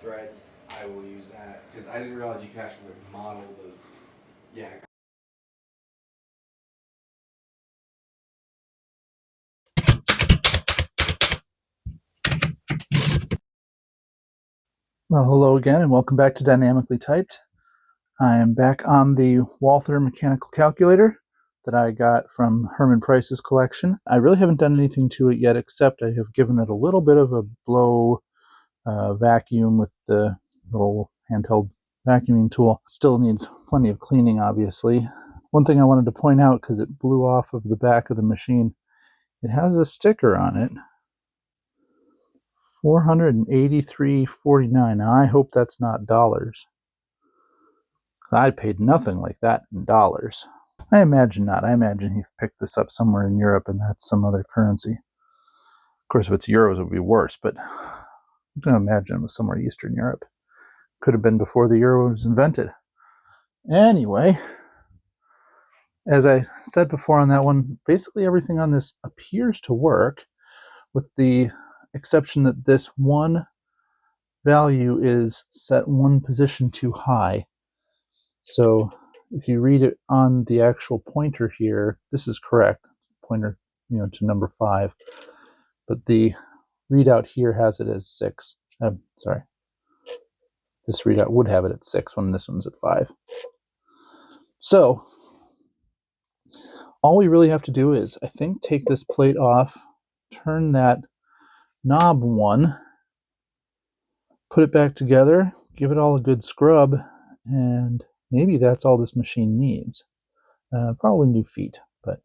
threads, I will use that because I didn't realize you could actually model the. Yeah. Well, hello again, and welcome back to Dynamically Typed. I am back on the Walther Mechanical Calculator that I got from Herman Price's collection. I really haven't done anything to it yet, except I have given it a little bit of a blow vacuum with the little handheld vacuuming tool. It still needs plenty of cleaning, obviously. One thing I wanted to point out, because it blew off of the back of the machine, it has a sticker on it. $483.49. Now, I hope that's not dollars. I paid nothing like that in dollars. I imagine not. I imagine he picked this up somewhere in Europe and that's some other currency. Of course, if it's euros, it would be worse, but I'm going to imagine it was somewhere Eastern Europe. Could have been before the euro was invented. Anyway, as I said before on that one, basically everything on this appears to work, with the exception that this one value is set one position too high. So if you read it on the actual pointer here, this is correct. Pointer, to number 5. But the readout here has it as 6. Sorry. This readout would have it at 6 when this one's at 5. So all we really have to do is, I think, take this plate off, turn that knob 1, put it back together, give it all a good scrub, and maybe that's all this machine needs. Probably new feet, but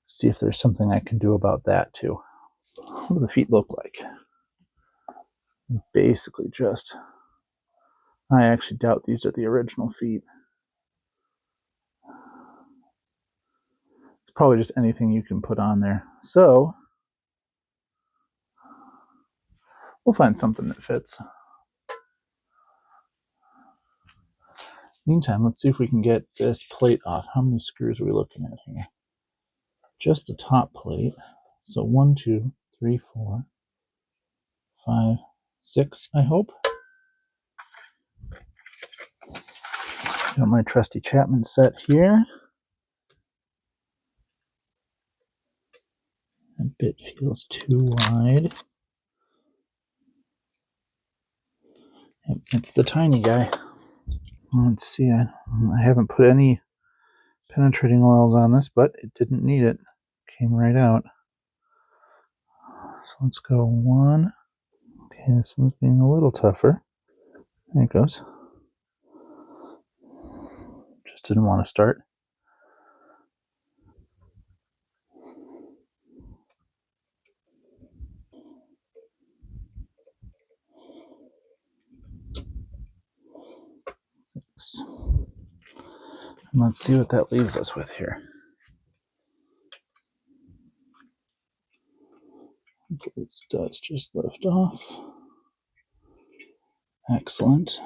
see if there's something I can do about that too. What do the feet look like? Basically just, I actually doubt these are the original feet. It's probably just anything you can put on there. So we'll find something that fits. Meantime, let's see if we can get this plate off. How many screws are we looking at here? Just the top plate. So 1, 2, 3, 4, 5, 6, I hope. Got my trusty Chapman set here. That bit feels too wide. It's the tiny guy. Let's see, I haven't put any penetrating oils on this, but it didn't need it. Came right out. So let's go 1. Okay, this one's being a little tougher. There it goes. Just didn't want to start. Six. And let's see what that leaves us with here. It does just lift off. Excellent.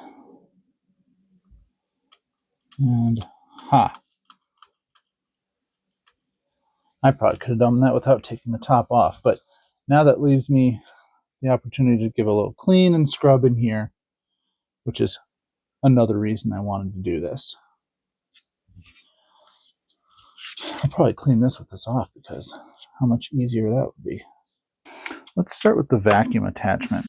And I probably could have done that without taking the top off, but now that leaves me the opportunity to give a little clean and scrub in here, which is another reason I wanted to do this. I'll probably clean this with this off because how much easier that would be. Let's start with the vacuum attachment.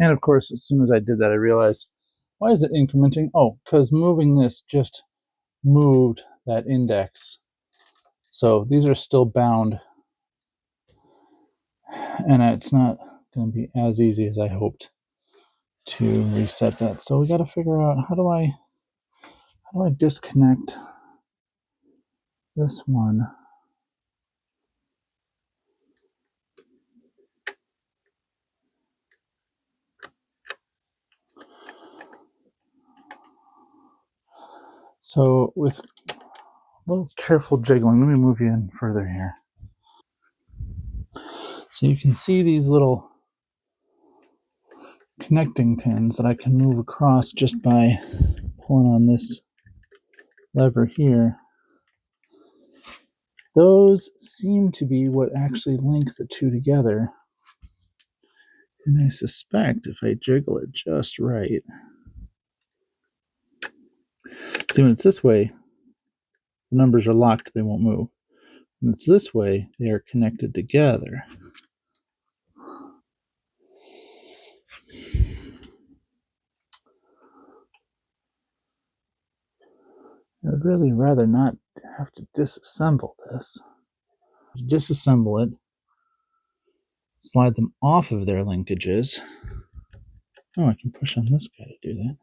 And of course, as soon as I did that, I realized, why is it incrementing? Oh, because moving this just moved that index. So these are still bound And it's not going to be as easy as I hoped to reset that. So we got to figure out how do I disconnect this one. So with a little careful jiggling, let me move you in further here. So you can see these little connecting pins that I can move across just by pulling on this lever here. Those seem to be what actually link the two together. And I suspect if I jiggle it just right. See, when it's this way, the numbers are locked, they won't move. When it's this way, they are connected together. I would really rather not have to disassemble this. Disassemble it, slide them off of their linkages. Oh, I can push on this guy to do that.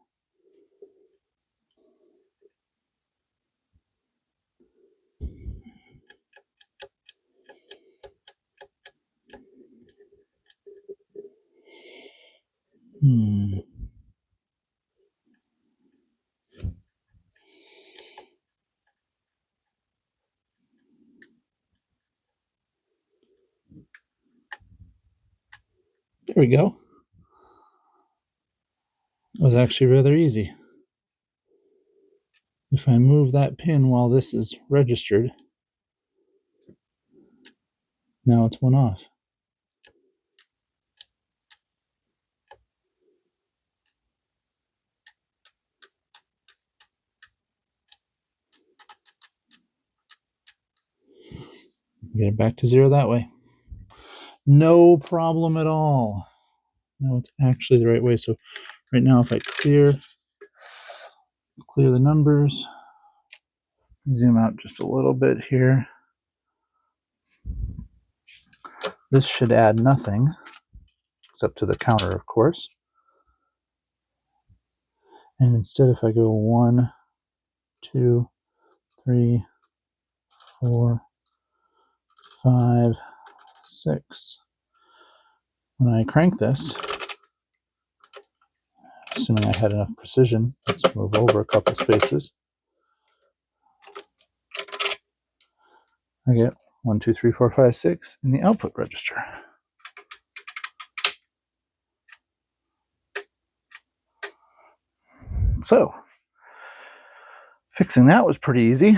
There we go. It was actually rather easy. If I move that pin while this is registered, now it's one off. Get it back to zero that way. No problem at all. No, it's actually the right way. So right now, if I clear the numbers, zoom out just a little bit here. This should add nothing, except to the counter, of course. And instead, if I go 1, 2, 3, 4, 5, 6, when I crank this, assuming I had enough precision, let's move over a couple spaces. I get 1, 2, 3, 4, 5, 6 in the output register. So, fixing that was pretty easy.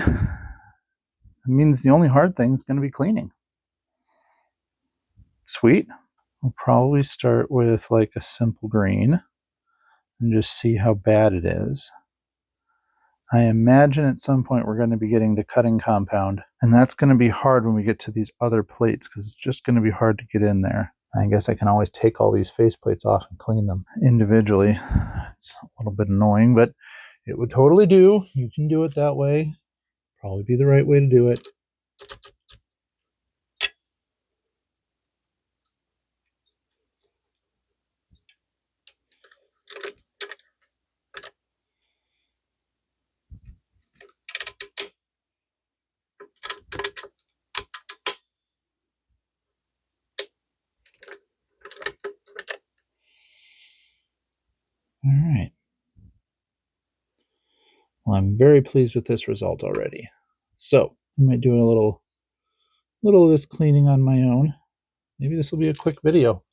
It means the only hard thing is going to be cleaning. Sweet. We'll probably start with like a simple green and just see how bad it is. I imagine at some point we're going to be getting to cutting compound, and that's going to be hard when we get to these other plates because it's just going to be hard to get in there. I guess I can always take all these face plates off and clean them individually. It's a little bit annoying, but it would totally do. You can do it that way. Probably be the right way to do it. All right. Well, I'm very pleased with this result already. So I might do a little of this cleaning on my own. Maybe this will be a quick video.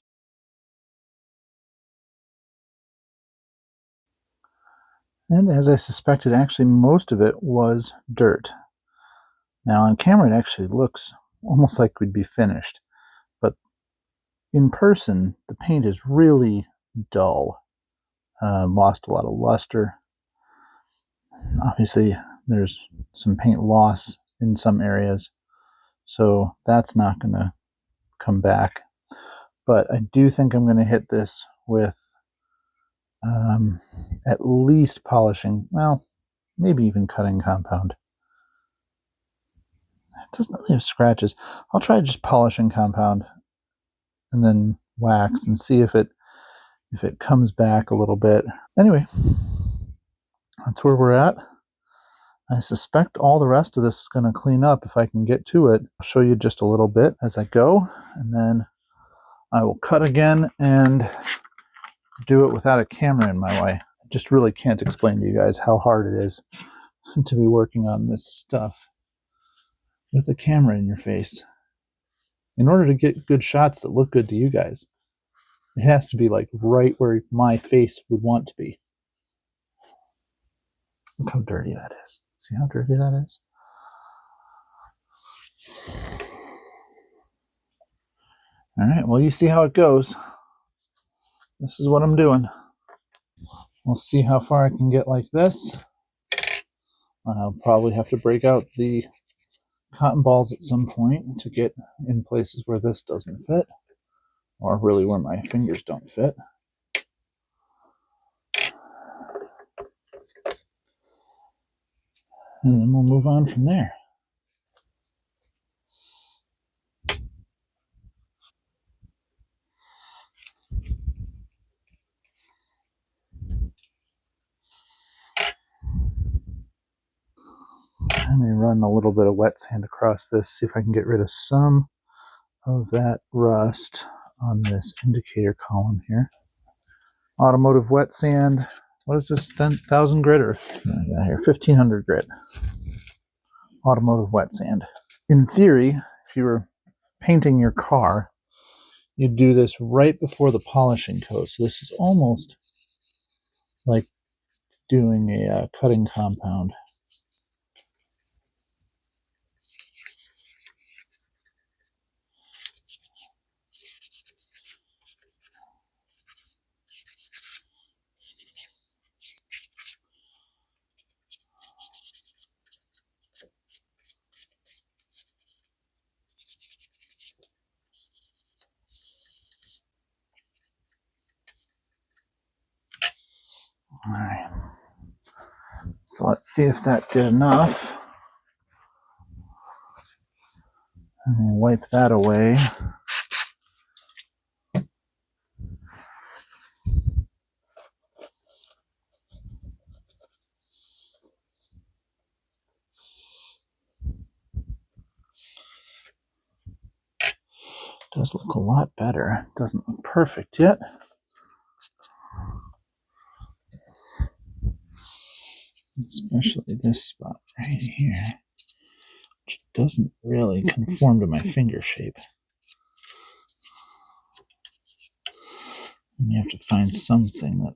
And as I suspected, actually most of it was dirt. Now on camera it actually looks almost like we'd be finished, but in person the paint is really dull. Lost a lot of luster. Obviously there's some paint loss in some areas, so that's not going to come back. But I do think I'm going to hit this with at least polishing, well, maybe even cutting compound. It doesn't really have scratches. I'll try just polishing compound and then wax and see if it comes back a little bit. Anyway, that's where we're at. I suspect all the rest of this is going to clean up if I can get to it. I'll show you just a little bit as I go, and then I will cut again and do it without a camera in my way. I just really can't explain to you guys how hard it is to be working on this stuff with a camera in your face. In order to get good shots that look good to you guys, it has to be like right where my face would want to be. Look how dirty that is. See how dirty that is? All right, well, you see how it goes. This is what I'm doing. We'll see how far I can get like this. I'll probably have to break out the cotton balls at some point to get in places where this doesn't fit, or really where my fingers don't fit. And then we'll move on from there. Let me run a little bit of wet sand across this, see if I can get rid of some of that rust on this indicator column here. Automotive wet sand. What is this, 1,000 grit or I got here 1,500 grit? Automotive wet sand. In theory, if you were painting your car, you'd do this right before the polishing coat. So this is almost like doing a cutting compound. All right. So let's see if that did enough. And we'll wipe that away. Does look a lot better. Doesn't look perfect yet. Especially this spot right here, which doesn't really conform to my finger shape. And you have to find something that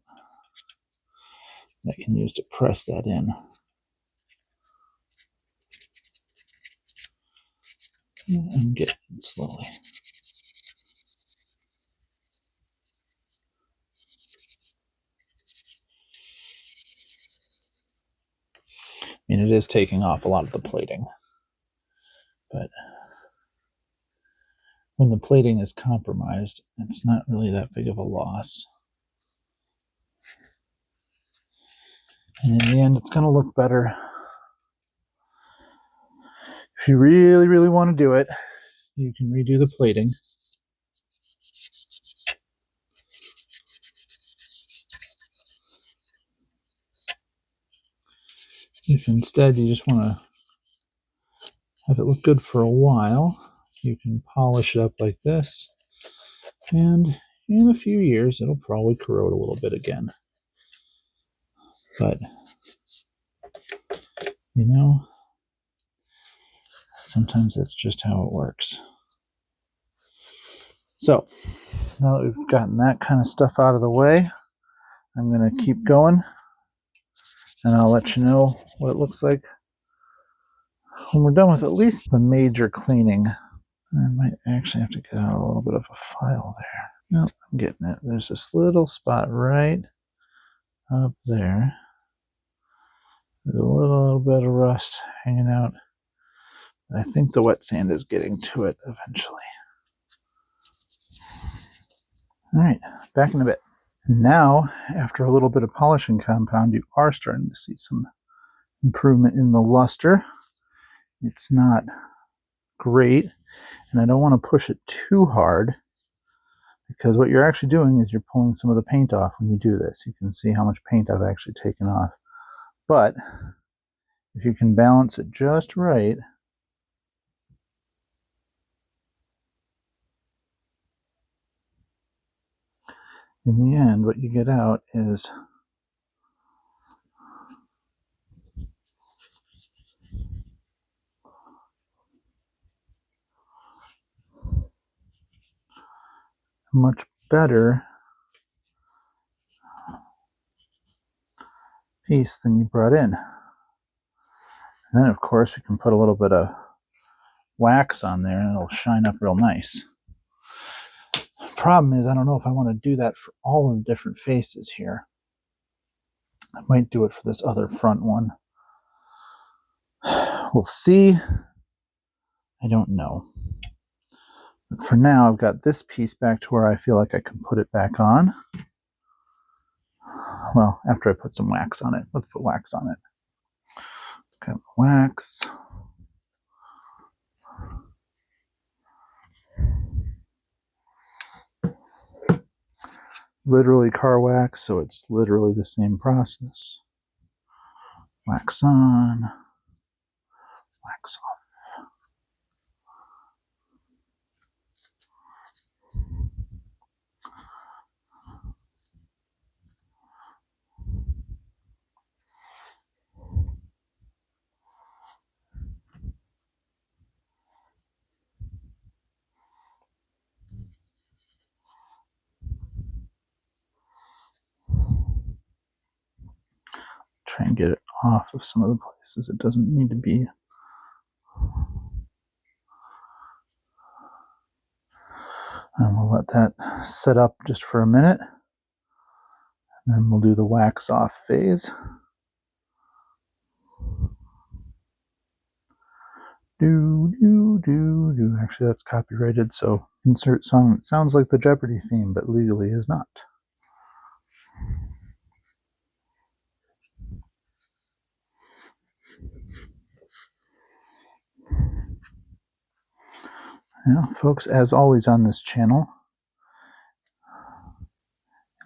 I can use to press that in. I'm getting it slowly. I mean, it is taking off a lot of the plating, but when the plating is compromised, it's not really that big of a loss. And in the end, it's going to look better. If you really, really want to do it, you can redo the plating. If instead you just want to have it look good for a while, you can polish it up like this, and in a few years it'll probably corrode a little bit again. But, you know, sometimes that's just how it works. So, now that we've gotten that kind of stuff out of the way, I'm going to keep going, and I'll let you know what it looks like when we're done with at least the major cleaning. I might actually have to get out a little bit of a file there. Nope, I'm getting it. There's this little spot right up there. There's a little bit of rust hanging out. I think the wet sand is getting to it eventually. All right, back in a bit. Now, after a little bit of polishing compound, you are starting to see some improvement in the luster. It's not great, and I don't want to push it too hard because what you're actually doing is you're pulling some of the paint off when you do this. You can see how much paint I've actually taken off. But if you can balance it just right, in the end, what you get out is a much better piece than you brought in. And then, of course, we can put a little bit of wax on there and it'll shine up real nice. Problem is, I don't know if I want to do that for all of the different faces here. I might do it for this other front one. We'll see. I don't know. But for now, I've got this piece back to where I feel like I can put it back on. Well, after I put some wax on it. Let's put wax on it. Okay, wax. Literally car wax, so it's literally the same process. Wax on, wax off. Try and get it off of some of the places it doesn't need to be. And we'll let that set up just for a minute. And then we'll do the wax off phase. Actually, that's copyrighted, so insert song that sounds like the Jeopardy theme, but legally is not. Now, folks, as always on this channel,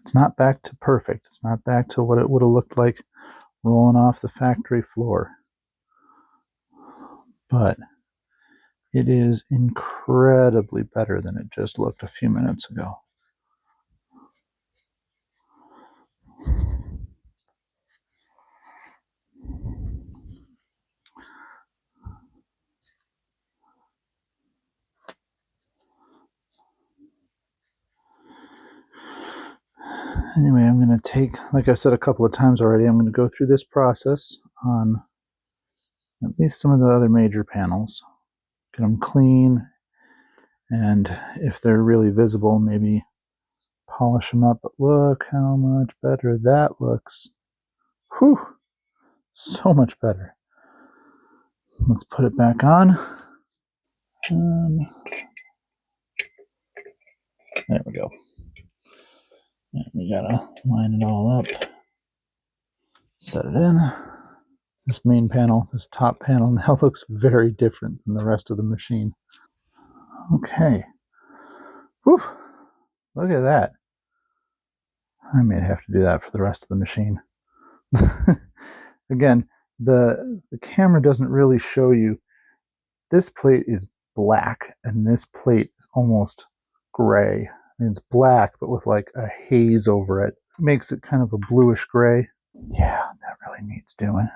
it's not back to perfect. It's not back to what it would have looked like rolling off the factory floor. But it is incredibly better than it just looked a few minutes ago. Anyway, I'm going to take, like I've said a couple of times already, I'm going to go through this process on at least some of the other major panels. Get them clean, and if they're really visible, maybe polish them up. But look how much better that looks. Whew! So much better. Let's put it back on. There we go. And we gotta line it all up. Set it in. This main panel, this top panel, now looks very different than the rest of the machine. Okay. Whew! Look at that. I may have to do that for the rest of the machine. Again, the camera doesn't really show you. This plate is black, and this plate is almost gray. I mean, it's black, but with like a haze over it. It makes it kind of a bluish gray. Yeah, that really needs doing.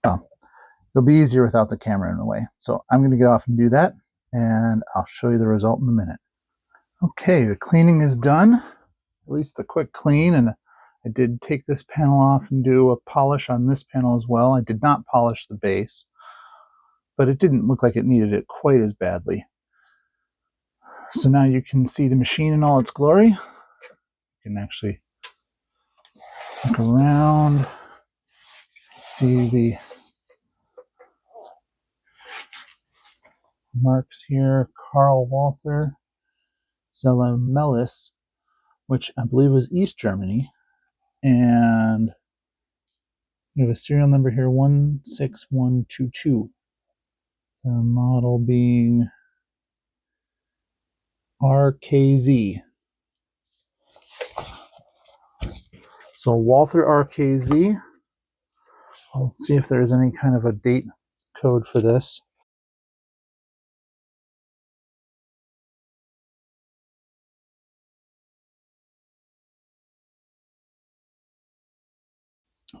Oh, it'll be easier without the camera in the way. So I'm going to get off and do that, and I'll show you the result in a minute. Okay, the cleaning is done, at least the quick clean, and I did take this panel off and do a polish on this panel as well. I did not polish the base, but it didn't look like it needed it quite as badly. So now you can see the machine in all its glory. You can actually look around, see the marks here. Karl Walther Zellermellis, which I believe was East Germany. And you have a serial number here, 16122. The model being RKZ. So Walther RKZ. I'll see if there's any kind of a date code for this.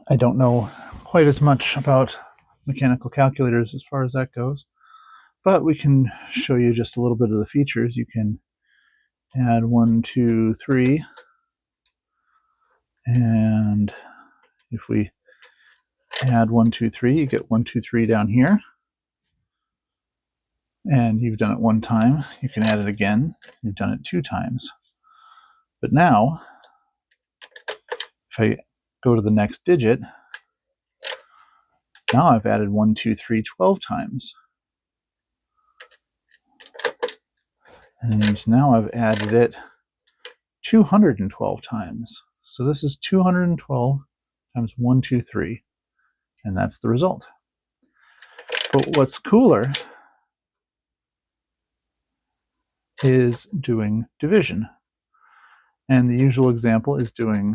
I don't know quite as much about mechanical calculators as far as that goes, but we can show you just a little bit of the features. You can add 1, 2, 3, and if we add 1, 2, 3, you get 1, 2, 3 down here, and you've done it one time. You can add it again. You've done it 2 times. But now, if I go to the next digit, now I've added 1, 2, 3, 12 times. And now I've added it 212 times. So this is 212 times 1, 2, 3. And that's the result. But what's cooler is doing division. And the usual example is doing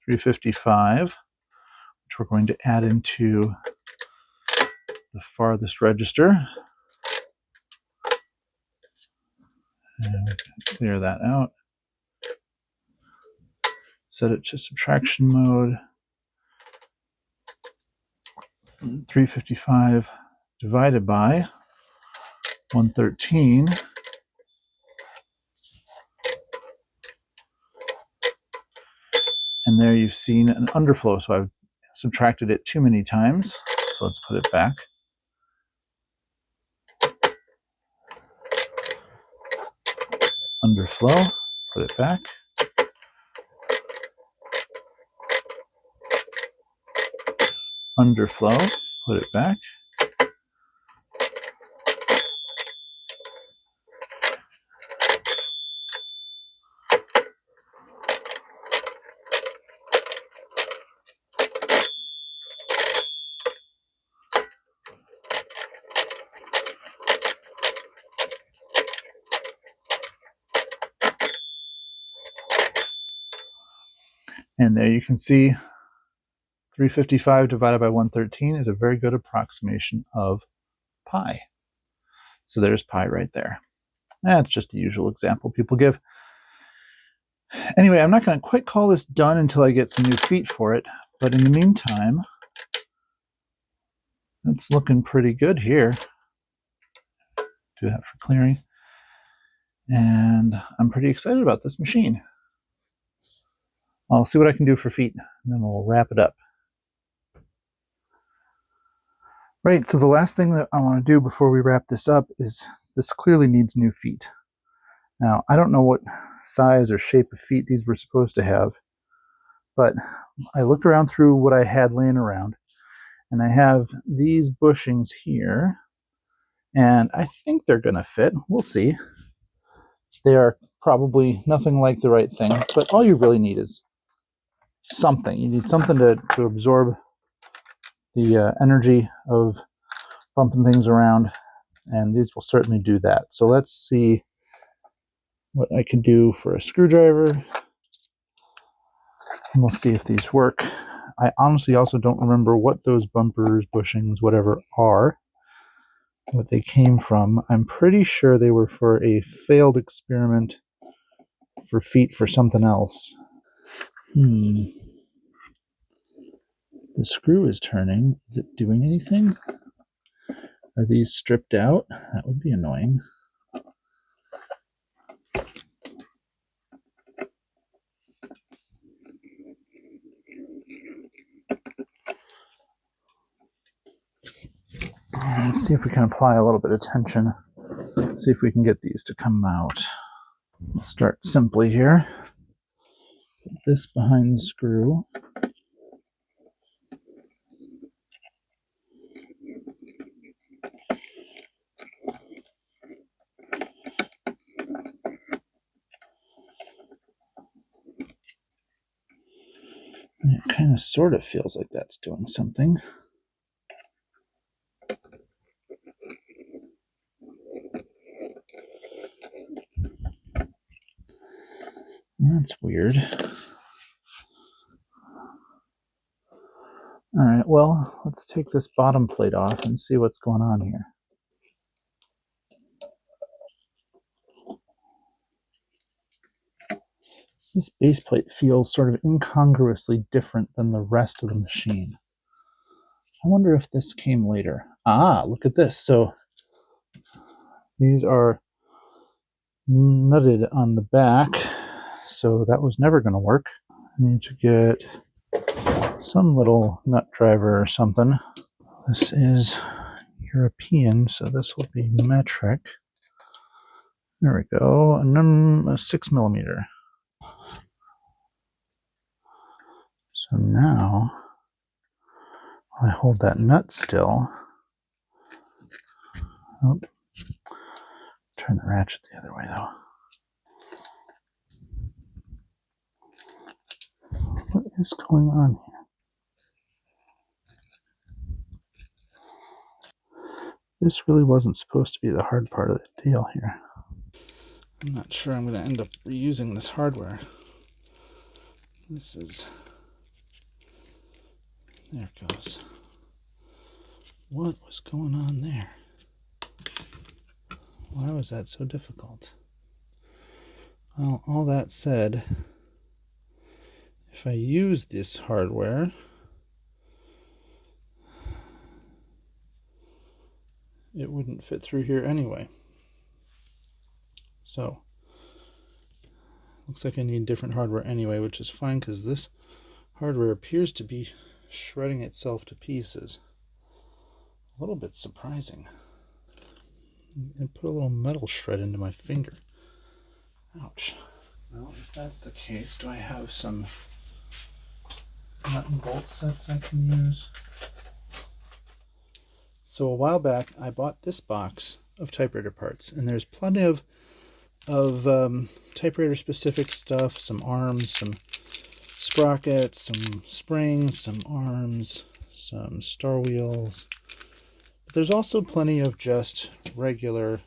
355, which we're going to add into the farthest register. And clear that out. Set it to subtraction mode. 355 divided by 113. And there you've seen an underflow. So I've subtracted it too many times. So let's put it back. Underflow, put it back. Underflow, put it back. And there you can see 355 divided by 113 is a very good approximation of pi. So there's pi right there. That's just the usual example people give. Anyway, I'm not going to quite call this done until I get some new feet for it. But in the meantime, it's looking pretty good here. Do that for clearing. And I'm pretty excited about this machine. I'll see what I can do for feet, and then we'll wrap it up. Right, so the last thing that I want to do before we wrap this up is this clearly needs new feet. Now, I don't know what size or shape of feet these were supposed to have, but I looked around through what I had laying around, and I have these bushings here, and I think they're going to fit. We'll see. They are probably nothing like the right thing, but all you really need is something. You need something to absorb the energy of bumping things around, and these will certainly do that. So let's see what I can do for a screwdriver, and we'll see if these work. I honestly also don't remember what those bumpers, bushings, whatever are, what they came from. I'm pretty sure they were for a failed experiment for feet for something else. The screw is turning. Is it doing anything? Are these stripped out? That would be annoying. Let's see if we can apply a little bit of tension. See if we can get these to come out. We'll start simply here. Put this behind the screw. And it kind of sort of feels like that's doing something. That's weird. Alright, well, let's take this bottom plate off and see what's going on here. This base plate feels sort of incongruously different than the rest of the machine. I wonder if this came later. Ah, look at this. So these are nutted on the back, so that was never going to work. I need to get some little nut driver or something. This is European, so this will be metric. There we go, a 6 millimeter. So now I hold that nut still. Oh, turn the ratchet the other way though. What is going on here? This really wasn't supposed to be the hard part of the deal here. I'm not sure I'm going to end up reusing this hardware. This is... There it goes. What was going on there? Why was that so difficult? Well, all that said, if I use this hardware, it wouldn't fit through here anyway. So, looks like I need different hardware anyway, which is fine because this hardware appears to be shredding itself to pieces. A little bit surprising. And put a little metal shred into my finger. Ouch. Well, if that's the case, do I have some nut and bolt sets I can use? So a while back, I bought this box of typewriter parts, and there's plenty of typewriter-specific stuff, some arms, some sprockets, some springs, some arms, some star wheels. But there's also plenty of just regular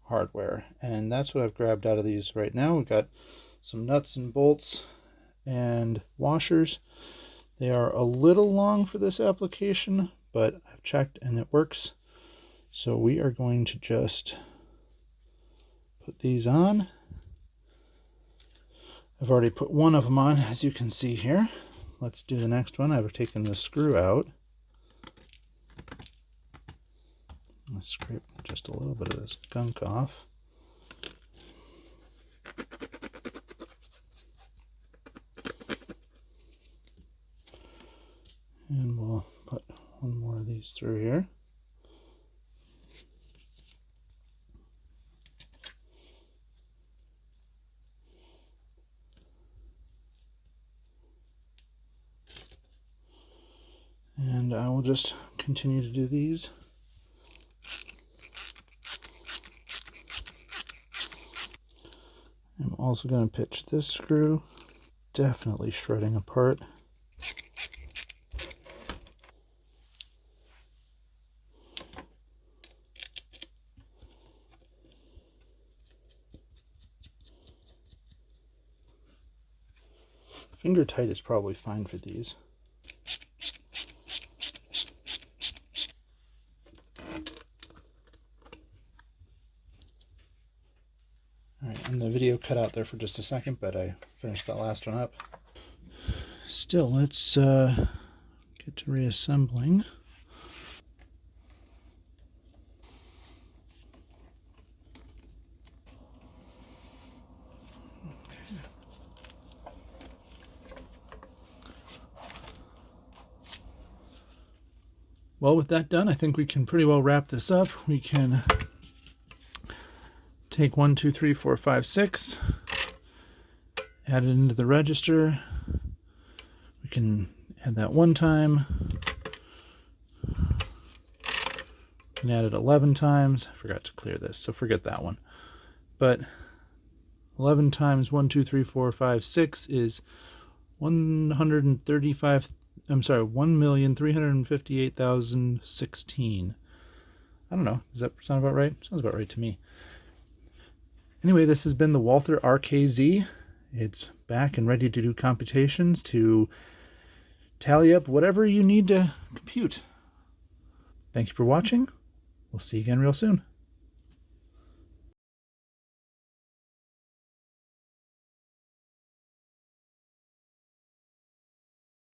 hardware, and that's what I've grabbed out of these right now. We've got some nuts and bolts and washers. They are a little long for this application, but I've checked and it works. So we are going to just put these on. I've already put one of them on, as you can see here. Let's do the next one. I've taken the screw out. Let's scrape just a little bit of this gunk off. And we'll put one more of these through here. And I will just continue to do these. I'm also going to pitch this screw. Definitely shredding apart. Finger tight is probably fine for these. Alright, and the video cut out there for just a second, but I finished that last one up. Still, let's get to reassembling. Well, with that done, I think we can pretty well wrap this up. We can take 1, 2, 3, 4, 5, 6, add it into the register. We can add that one time. We can add it 11 times. I forgot to clear this, so forget that one. But 11 times 1, 2, 3, 4, 5, 6 is 1,358,016. I don't know. Does that sound about right? Sounds about right to me. Anyway, this has been the Walther RKZ, It's back and ready to do computations to tally up whatever you need to compute. Thank you for watching. We'll see you again real soon.